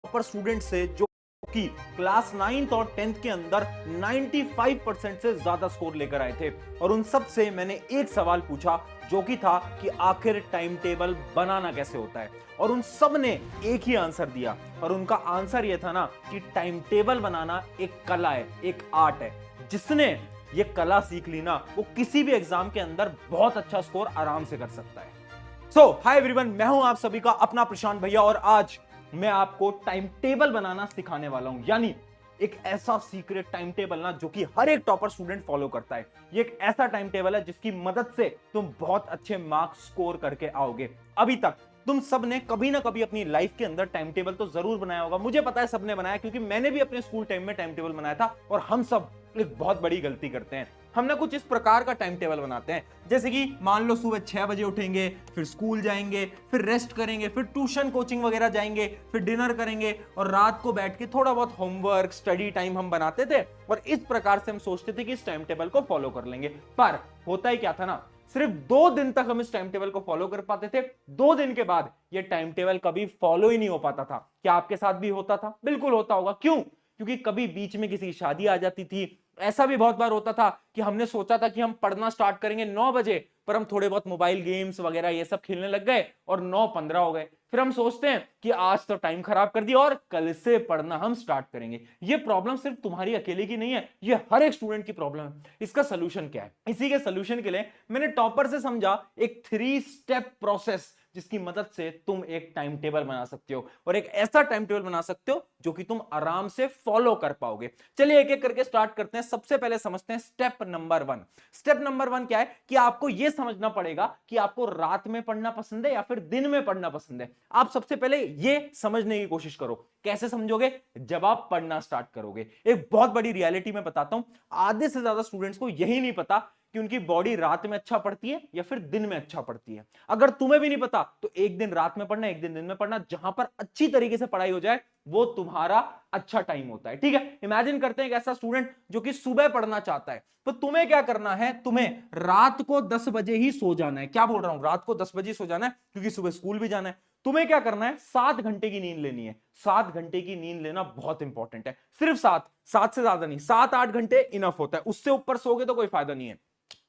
Topper student से जो कि क्लास 9th और 10th के अंदर 95% से ज्यादा स्कोर लेकर आए थे। और उन सब से मैंने एक सवाल पूछा जो कि था कि आखिर टाइम टेबल बनाना कैसे होता है, और उन सब ने एक ही आंसर दिया। और उनका आंसर यह था ना कि टाइम टेबल बनाना एक कला है, एक आर्ट है। जिसने ये कला सीख ली ना, वो किसी भी एग्जाम के अंदर बहुत अच्छा स्कोर आराम से कर सकता है। सो हाय एवरीवन, मैं हूं आप सभी का अपना प्रशांत भैया, और आज मैं आपको टाइम टेबल बनाना सिखाने वाला हूं। यानी एक ऐसा सीक्रेट टाइम टेबल ना जो कि हर एक टॉपर स्टूडेंट फॉलो करता है। ये एक ऐसा टाइम टेबल है जिसकी मदद से तुम बहुत अच्छे मार्क्स स्कोर करके आओगे। अभी तक तुम सब ने कभी ना कभी अपनी लाइफ के अंदर टाइम टेबल तो जरूर बनाया होगा। मुझे पता है सबने बनाया, क्योंकि मैंने भी अपने स्कूल टाइम में टाइम टेबल बनाया था। और हम सब एक बहुत बड़ी गलती करते हैं। हम ना कुछ इस प्रकार का टाइम टेबल बनाते हैं, जैसे कि मान लो सुबह 6 बजे उठेंगे, फिर स्कूल जाएंगे, फिर रेस्ट करेंगे, फिर ट्यूशन कोचिंग वगैरह जाएंगे, फिर डिनर करेंगे, और रात को बैठ के थोड़ा बहुत होमवर्क स्टडी टाइम हम बनाते थे। और इस प्रकार से हम सोचते थे कि इस टाइम टेबल को फॉलो कर लेंगे। पर होता ही क्या था ना, सिर्फ 2 दिन तक हम इस टाइम टेबल को फॉलो कर पाते थे। 2 दिन के बाद ये टाइम टेबल कभी फॉलो ही नहीं हो पाता था। क्या आपके साथ भी होता था? बिल्कुल होता होगा। क्यों? क्योंकि कभी बीच में किसी की शादी आ जाती थी। ऐसा भी बहुत बार होता था कि हमने सोचा था कि हम पढ़ना स्टार्ट करेंगे 9 बजे, पर हम थोड़े बहुत मोबाइल गेम्स वगैरह ये सब खेलने लग गए और 9:15 हो गए। फिर हम सोचते हैं कि आज तो टाइम खराब कर दिया और कल से पढ़ना हम स्टार्ट करेंगे। ये प्रॉब्लम सिर्फ तुम्हारी अकेले की नहीं है, ये हर एक स्टूडेंट की प्रॉब्लम है। इसका सोल्यूशन क्या है? इसी के सोल्यूशन के लिए मैंने टॉपर से समझा एक 3 स्टेप प्रोसेस, जिसकी मदद से तुम एक टाइम टेबल बना सकते हो, और एक ऐसा टाइम टेबल बना सकते हो जो कि तुम आराम से फॉलो कर पाओगे। चलिए एक एक करके स्टार्ट करते हैं। सबसे पहले समझते हैं स्टेप नंबर 1। स्टेप नंबर 1 क्या है कि आपको यह समझना पड़ेगा कि आपको रात में पढ़ना पसंद है या फिर दिन में पढ़ना पसंद है। आप सबसे पहले यह समझने की कोशिश करो। कैसे समझोगे? जब आप पढ़ना स्टार्ट करोगे। एक बहुत बड़ी रियलिटी में बताता हूं, आधे से ज्यादा स्टूडेंट्स को यही नहीं पता कि उनकी बॉडी रात में अच्छा पढ़ती है या फिर दिन में अच्छा पढ़ती है। अगर तुम्हें भी नहीं पता तो एक दिन रात में पढ़ना, एक दिन दिन में पढ़ना, जहां पर अच्छी तरीके से पढ़ाई हो जाए वो तुम्हारा अच्छा टाइम होता है। ठीक है, इमेजिन करते हैं एक ऐसा स्टूडेंट जो कि सुबह पढ़ना चाहता है। तो तुम्हें क्या करना है? तुम्हें रात को 10 बजे ही सो जाना है। क्या बोल रहा हूं? रात को 10 बजे सो जाना है, क्योंकि सुबह स्कूल भी जाना है। तुम्हें क्या करना है? 7 घंटे की नींद लेनी है। 7 घंटे की नींद लेना बहुत इंपॉर्टेंट है। सिर्फ 7 से ज्यादा नहीं, 7-8 घंटे इनफ होता है। उससे ऊपर सोगे तो कोई फायदा नहीं है।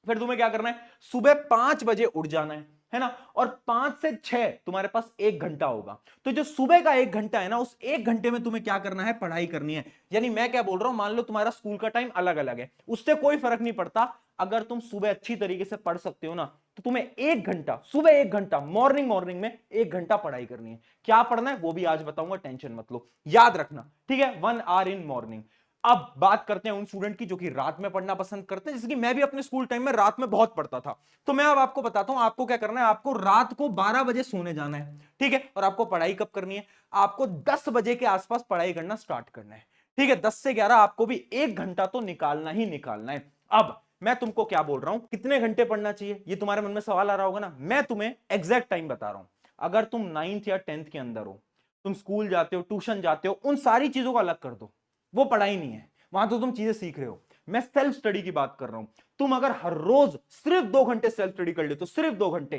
फिर तुम्हें क्या करना है? सुबह 5 बजे उठ जाना है ना। और 5 से 6 तुम्हारे पास 1 घंटा होगा। तो जो सुबह का 1 घंटा है ना, उस 1 घंटे में तुम्हें क्या करना है? पढ़ाई करनी है। यानी मैं क्या बोल रहा हूं, मान लो तुम्हारा स्कूल का टाइम अलग अलग है, उससे कोई फर्क नहीं पड़ता। अगर तुम सुबह अच्छी तरीके से पढ़ सकते हो ना, तो तुम्हें 1 घंटा, सुबह 1 घंटा, मॉर्निंग में 1 घंटा पढ़ाई करनी है। क्या पढ़ना है वो भी आज बताऊंगा, टेंशन मत लो, याद रखना। ठीक है, 1 आवर इन मॉर्निंग। अब बात करते हैं उन स्टूडेंट की जो कि रात में पढ़ना पसंद करते हैं। जैसे कि मैं भी अपने स्कूल टाइम में रात में बहुत पढ़ता था। तो मैं अब आपको बताता हूं आपको क्या करना है। आपको रात को 12 बजे सोने जाना है। ठीक है, और आपको पढ़ाई कब करनी है? आपको 10 बजे के आसपास पढ़ाई करना स्टार्ट करना है। ठीक है, 10 से 11 आपको भी 1 घंटा तो निकालना ही निकालना है। अब मैं तुमको क्या बोल रहा हूं, कितने घंटे पढ़ना चाहिए, ये तुम्हारे मन में सवाल आ रहा होगा ना। मैं तुम्हें एग्जैक्ट टाइम बता रहा हूं। अगर तुम 9th या 10th के अंदर हो, तुम स्कूल जाते हो, ट्यूशन जाते हो, उन सारी चीजों को अलग कर दो। वो पढ़ाई नहीं है, वहां तो तुम चीजें सीख रहे हो। मैं सेल्फ स्टडी की बात कर रहा हूं। तुम अगर हर रोज सिर्फ 2 घंटे सेल्फ स्टडी कर ले, तो सिर्फ 2 घंटे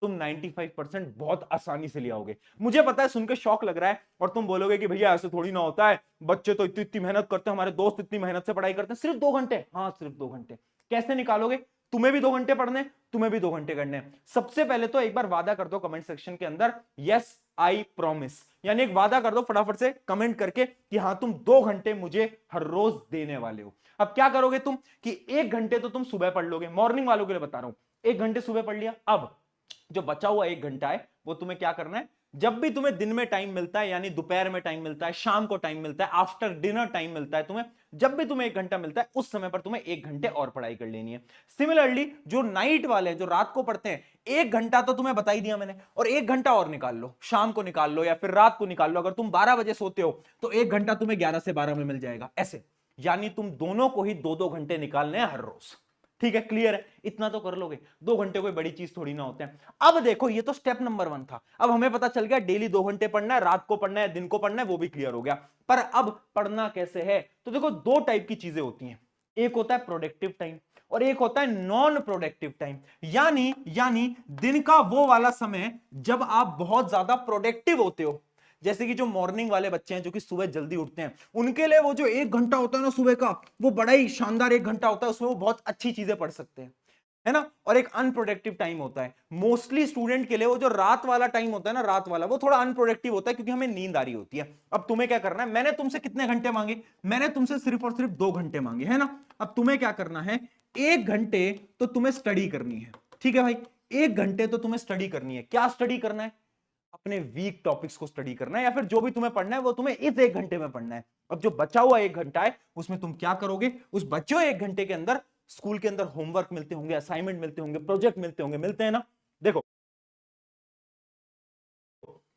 तुम 95% बहुत आसानी से ले आओगे। मुझे पता है सुनकर शौक लग रहा है, और तुम बोलोगे कि भैया ऐसे थोड़ी ना होता है, बच्चे तो इतनी इतनी मेहनत करते हैं, हमारे दोस्त इतनी मेहनत से पढ़ाई करते हैं, सिर्फ 2 घंटे। हाँ, सिर्फ 2 घंटे। कैसे निकालोगे? तुम्हें भी 2 घंटे पढ़ने, तुम्हें भी 2 घंटे करने। सबसे पहले तो एक बार वादा कर दो कमेंट सेक्शन के अंदर, यस आई प्रॉमिस। यानी एक वादा कर दो फटाफट से कमेंट करके कि हाँ तुम 2 घंटे मुझे हर रोज देने वाले हो। अब क्या करोगे तुम कि 1 घंटे तो तुम सुबह पढ़ लोगे। मॉर्निंग वालों के लिए बता रहा हूं, 1 घंटे सुबह पढ़ लिया। अब जो बचा हुआ 1 घंटा है वो तुम्हें क्या करना है? जब भी तुम्हें दिन में टाइम मिलता है, यानी दोपहर में टाइम मिलता है, शाम को टाइम मिलता है, आफ्टर डिनर टाइम मिलता है, तुम्हें जब भी तुम्हें 1 घंटा मिलता है, उस समय पर तुम्हें 1 घंटे और पढ़ाई कर लेनी है। सिमिलरली जो नाइट वाले हैं, जो रात को पढ़ते हैं, 1 घंटा तो तुम्हें बता ही दिया मैंने, और 1 घंटा और निकाल लो, शाम को निकाल लो या फिर रात को निकाल लो। अगर तुम 12 बजे सोते हो तो 1 घंटा तुम्हें 11 से 12 में मिल जाएगा। ऐसे यानी तुम दोनों को ही 2-2 घंटे निकालने हैं हर रोज। ठीक है, क्लियर है? इतना तो कर लोगे। 2 घंटे कोई बड़ी चीज थोड़ी ना होते हैं। अब देखो, ये तो स्टेप नंबर 1 था। अब हमें पता चल गया डेली 2 घंटे पढ़ना है, रात को पढ़ना है, दिन को पढ़ना है, वो भी क्लियर हो गया। पर अब पढ़ना कैसे है? तो देखो, 2 टाइप की चीजें होती हैं। एक होता है प्रोडक्टिव टाइम और एक होता है नॉन प्रोडक्टिव टाइम। यानी दिन का वो वाला समय जब आप बहुत ज्यादा प्रोडक्टिव होते हो, जैसे कि जो मॉर्निंग वाले बच्चे हैं जो कि सुबह जल्दी उठते हैं, उनके लिए वो जो 1 घंटा होता है ना सुबह का, वो बड़ा ही शानदार 1 घंटा होता है, उसमें वो बहुत अच्छी चीजें पढ़ सकते हैं, है ना। और एक अनप्रोडक्टिव टाइम होता है मोस्टली स्टूडेंट के लिए, वो जो रात वाला टाइम होता है ना, रात वाला, वो थोड़ा अनप्रोडक्टिव होता है क्योंकि हमें नींद आ रही होती है। अब तुम्हें क्या करना है, मैंने तुमसे कितने घंटे मांगे, मैंने तुमसे सिर्फ और सिर्फ 2 घंटे मांगे, है ना। अब तुम्हें क्या करना है, 1 घंटे तो तुम्हें स्टडी करनी है, ठीक है भाई, 1 घंटे तो तुम्हें स्टडी करनी है। क्या स्टडी करना है, अपने वीक टॉपिक्स को स्टडी करना है, या फिर जो भी तुम्हें पढ़ना है वो तुम्हें इस 1 घंटे में पढ़ना है। अब जो बचा हुआ 1 घंटा है उसमें तुम क्या करोगे, उस बचे हुए 1 घंटे के अंदर स्कूल के अंदर होमवर्क मिलते होंगे, असाइनमेंट मिलते होंगे, प्रोजेक्ट मिलते होंगे, मिलते हैं ना। देखो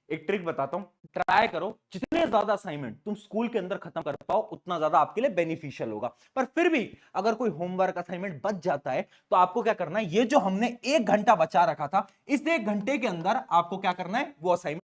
एक ट्रिक बताता हूं, ट्राई करो जितने ज्यादा असाइनमेंट तुम स्कूल के अंदर खत्म कर पाओ उतना ज्यादा आपके लिए बेनिफिशियल होगा। पर फिर भी अगर कोई होमवर्क असाइनमेंट बच जाता है तो आपको क्या करना है, ये जो हमने 1 घंटा बचा रखा था, इस 1 घंटे के अंदर आपको क्या करना है, वो असाइनमेंट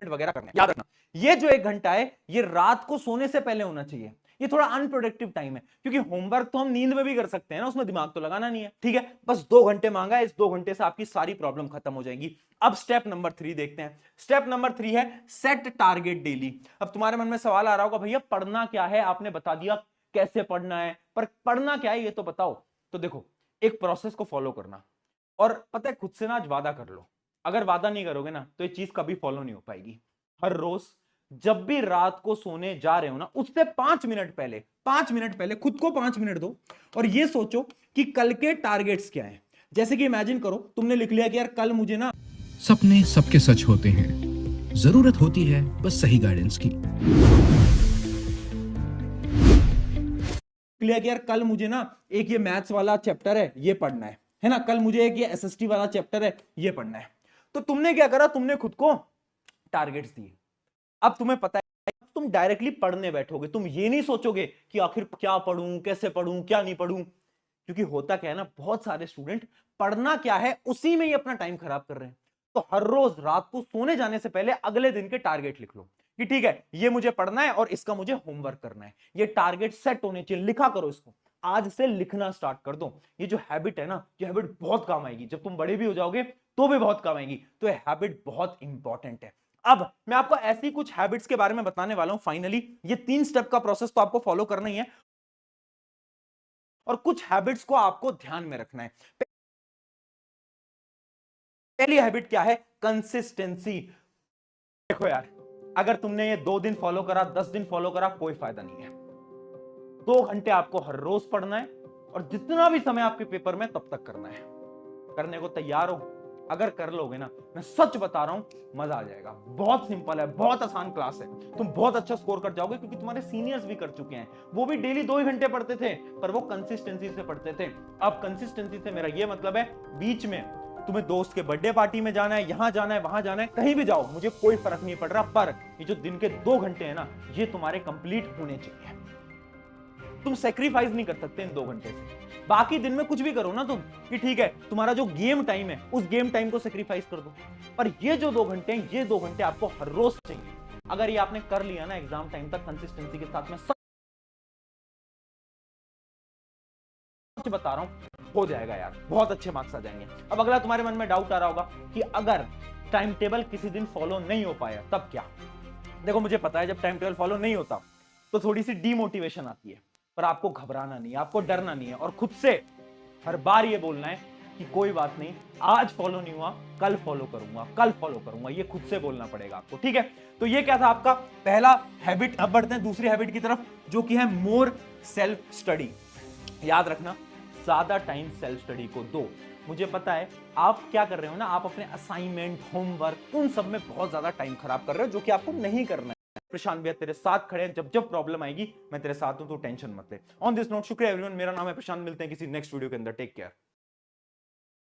वगैरह करना है। याद रखना, ये जो 1 घंटा है ये रात को सोने से पहले होना चाहिए। ये थोड़ा अनप्रोडक्टिव टाइम है क्योंकि होमवर्क तो हम नींद में भी कर सकते हैं ना, उसमें दिमाग तो लगाना नहीं है, ठीक है। बस 2 घंटे मांगा है, इस 2 घंटे से आपकी सारी प्रॉब्लम खत्म हो जाएगी। अब स्टेप नंबर 3 देखते हैं। स्टेप नंबर 3 है सेट टारगेट डेली। अब तुम्हारे मन में सवाल आ रहा होगा, भैया पढ़ना क्या है, आपने बता दिया कैसे पढ़ना है, पर पढ़ना क्या है ये तो बताओ। तो देखो, एक प्रोसेस को फॉलो करना, और पता है खुद से ना आज वादा कर लो, अगर वादा नहीं करोगे ना तो ये चीज कभी फॉलो नहीं हो पाएगी। हर रोज जब भी रात को सोने जा रहे हो ना, उससे 5 मिनट पहले, 5 मिनट पहले खुद को 5 मिनट दो और ये सोचो कि कल के टारगेट्स क्या हैं। जैसे कि इमेजिन करो तुमने लिख लिया कि यार कल मुझे ना, सपने सबके सच होते हैं, जरूरत होती है बस सही गाइडेंस की। लिया कि यार कल मुझे ना एक ये मैथ्स वाला चैप्टर है ये पढ़ना है ना, कल मुझे एक ये एसएसटी वाला चैप्टर है ये पढ़ना है। तो तुमने क्या करा, तुमने खुद को टारगेट्स दिए। अब तुम्हें पता है तुम डायरेक्टली पढ़ने बैठोगे, तुम ये नहीं सोचोगे कि आखिर क्या पढ़ूं, कैसे पढ़ूं, क्या नहीं पढ़ूं। क्योंकि होता क्या है ना, बहुत सारे स्टूडेंट पढ़ना क्या है उसी में ही अपना टाइम खराब कर रहे हैं। तो हर रोज रात को सोने जाने से पहले अगले दिन के टारगेट लिख लो कि ठीक है ये मुझे पढ़ना है और इसका मुझे होमवर्क करना है। ये टारगेट सेट होने चाहिए, लिखा करो इसको, आज से लिखना स्टार्ट कर दो। ये जो हैबिट है ना, ये हैबिट बहुत काम आएगी, जब तुम बड़े भी हो जाओगे तो भी बहुत काम आएगी। तो ये हैबिट बहुत इंपॉर्टेंट है। अब मैं आपको ऐसी कुछ हैबिट्स के बारे में बताने वाला हूं। फाइनली ये 3 स्टेप का प्रोसेस तो आपको फॉलो करना ही है, और कुछ हैबिट्स को आपको ध्यान में रखना है। पहली हैबिट क्या है, कंसिस्टेंसी। देखो यार, अगर तुमने ये 2 दिन फॉलो करा, 10 दिन फॉलो करा, कोई फायदा नहीं है। 2 घंटे आपको हर रोज पढ़ना है और जितना भी समय आपके पेपर में तब तक करना है। करने को तैयार हो? अगर कर लोगे ना, मैं सच बता रहा हूं मजा आ जाएगा। बहुत सिंपल है, बहुत आसान क्लास है, तुम बहुत अच्छा स्कोर कर जाओगे क्योंकि तुम्हारे सीनियर्स भी कर चुके हैं। वो भी डेली 2 ही घंटे पढ़ते थे पर वो कंसिस्टेंसी से पढ़ते थे। अब कंसिस्टेंसी से मेरा ये मतलब है, बीच में तुम्हें दोस्त के बर्थडे पार्टी में जाना है, यहां जाना है, वहां जाना है, कहीं भी जाओ, मुझे कोई फर्क नहीं पड़ रहा, पर ये जो दिन के 2 घंटे हैं ना, ये तुम्हारे कंप्लीट होने चाहिए। तुम सेक्रीफाइस नहीं कर सकते इन 2 घंटे से। बाकी दिन में कुछ भी करो ना तुम, कि ठीक है तुम्हारा जो गेम टाइम है उस गेम टाइम को सेक्रीफाइस कर दो, पर ये जो 2 घंटे हैं, ये 2 घंटे आपको हर रोज चाहिए। अगर ये आपने कर लिया ना एग्जाम टाइम तक कंसिस्टेंसी के साथ, में सच बता रहा हूं हो जाएगा यार, बहुत अच्छे मार्क्स आ जाएंगे। अब अगला तुम्हारे मन में डाउट आ रहा होगा कि अगर टाइम टेबल किसी दिन फॉलो नहीं हो पाया तब क्या। देखो मुझे पता है जब टाइम टेबल फॉलो नहीं होता तो थोड़ी सी डीमोटिवेशन आती है, पर आपको घबराना नहीं है, आपको डरना नहीं है, और खुद से हर बार ये बोलना है कि कोई बात नहीं, आज फॉलो नहीं हुआ कल फॉलो करूंगा, कल फॉलो करूंगा, ये खुद से बोलना पड़ेगा आपको, ठीक है। तो ये क्या था आपका पहला हैबिट। अब बढ़ते हैं दूसरी हैबिट की तरफ, जो कि है मोर सेल्फ स्टडी। याद रखना, ज्यादा टाइम सेल्फ स्टडी को दो। मुझे पता है आप क्या कर रहे हो ना, आप अपने असाइनमेंट, होमवर्क, उन सब में बहुत ज्यादा टाइम खराब कर रहे हो, जो कि आपको नहीं करना है। प्रशांत भैया तेरे साथ खड़े हैं, जब जब प्रॉब्लम आएगी मैं तेरे साथ हूं, तो टेंशन मत ले। ऑन दिस नोट, शुक्रिया एवरीवन, मेरा नाम है प्रशांत, मिलते हैं किसी नेक्स्ट वीडियो के अंदर, टेक केयर।